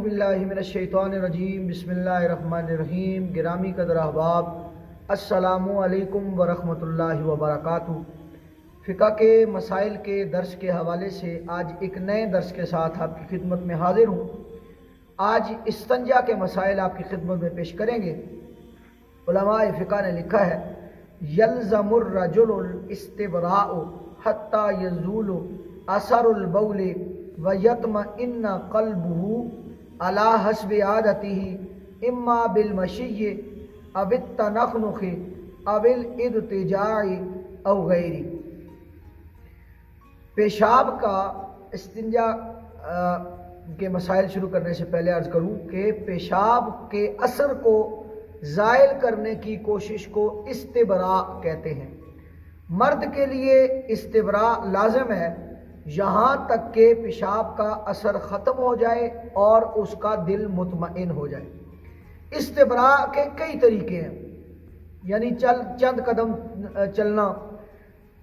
बिल्लाहि मिनश्शैतानिर्रजीम बिस्मिल्लाहिर्रहमानिर्रहीम। गिरामी कदर अहबाब, अस्सलामु अलैकुम वरहमतुल्लाहि वबरकातुहू। फ़िक़्ह के मसाइल के दर्स के हवाले से आज एक नए दर्स के साथ आपकी खिदमत में हाजिर हूँ। आज इस्तंजा के मसाइल आपकी खिदमत में पेश करेंगे। उलमाए फ़िक़्ह ने लिखा है, यल्ज़मुर रजुलुल इस्तिब्राउ हत्ता यज़ूलु असरुल बौली व यत्मइन्न क़ल्बुहु अला हस्बि आदतिही इम्मा बिल मशिय्य अवित तनख़्नुख़ि अविल इद्तिजाई औ गैरी। पेशाब का इस्तिंजा के मसाइल शुरू करने से पहले अर्ज़ करूँ कि पेशाब के असर को ज़ाइल करने की कोशिश को इस्तिब्रा कहते हैं। मर्द के लिए इस्तिब्रा लाज़िम है यहाँ तक कि पेशाब का असर ख़त्म हो जाए और उसका दिल मुतमईन हो जाए। इस्तिब्रा के कई तरीके हैं, यानी चंद कदम चलना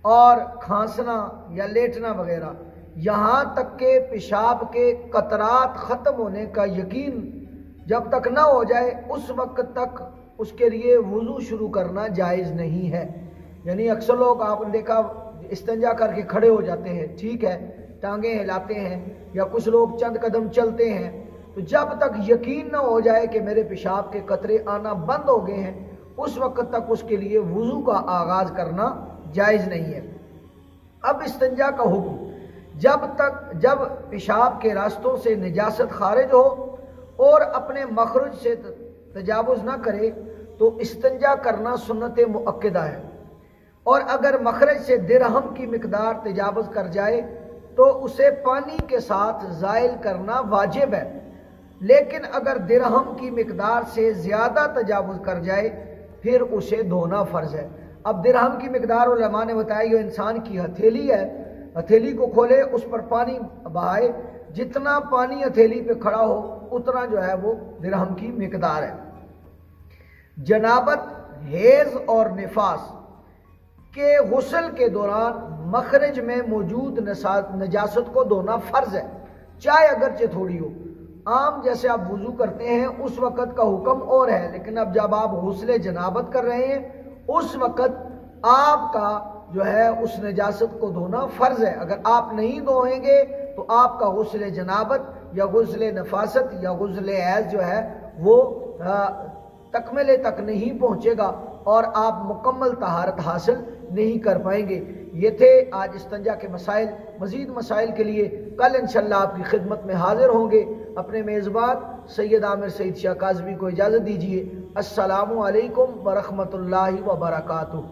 और खांसना या लेटना वगैरह, यहाँ तक के पेशाब के कतरात ख़त्म होने का यकीन जब तक न हो जाए उस वक्त तक उसके लिए वुज़ू शुरू करना जायज़ नहीं है। यानी अक्सर लोग आपने देखा इस्तिंजा करके खड़े हो जाते हैं, ठीक है, टांगे हिलाते हैं या कुछ लोग चंद कदम चलते हैं, तो जब तक यकीन न हो जाए कि मेरे पेशाब के कतरे आना बंद हो गए हैं उस वक्त तक उसके लिए वुज़ू का आगाज़ करना जायज़ नहीं है। अब इस्तिंजा का हुक्म, जब पेशाब के रास्तों से निजासत खारिज हो और अपने मखरज से तजावुज़ ना करे तो इस्तिंजा करना सुन्नत मुअक्कदा है। और अगर मखरज से दिरहम की मिकदार तजावुज़ कर जाए तो उसे पानी के साथ ज़ाइल करना वाजिब है, लेकिन अगर दिरहम की मिकदार से ज़्यादा तजावुज़ कर जाए फिर उसे धोना फ़र्ज़ है। अब दिरहम की मिकदार उलमा ने बताया ये इंसान की हथेली है, हथेली को खोले, उस पर पानी बहाए, जितना पानी हथेली पे खड़ा हो उतना जो है वो दिरहम की मिकदार है। जनाबत, हेज़ और निफास के गुस्ल के दौरान मखरज में मौजूद नजासत को धोना फ़र्ज़ है, चाहे अगरचे थोड़ी हो। आम जैसे आप वुज़ू करते हैं उस वक़्त का हुक्म और है, लेकिन अब जब आप गुस्ल जनाबत कर रहे हैं उस वक़्त आपका जो है उस नजासत को धोना फ़र्ज़ है। अगर आप नहीं धोएंगे तो आपका गुस्ल जनाबत या गुस्ल नफासत या गुस्ल हैज़ जो है वो तकमीले तक नहीं पहुँचेगा और आप मुकम्मल तहारत हासिल नहीं कर पाएंगे। ये थे आज इस्तिंजा के मसाइल। मज़ीद मसाइल के लिए कल इंशाअल्लाह आपकी खिदमत में हाजिर होंगे। अपने मेज़बान सैयद आमिर सईद शाह काज़मी को इजाज़त दीजिए। अस्सलामु अलैकुम वरहमतुल्लाहि वबरकातुहू।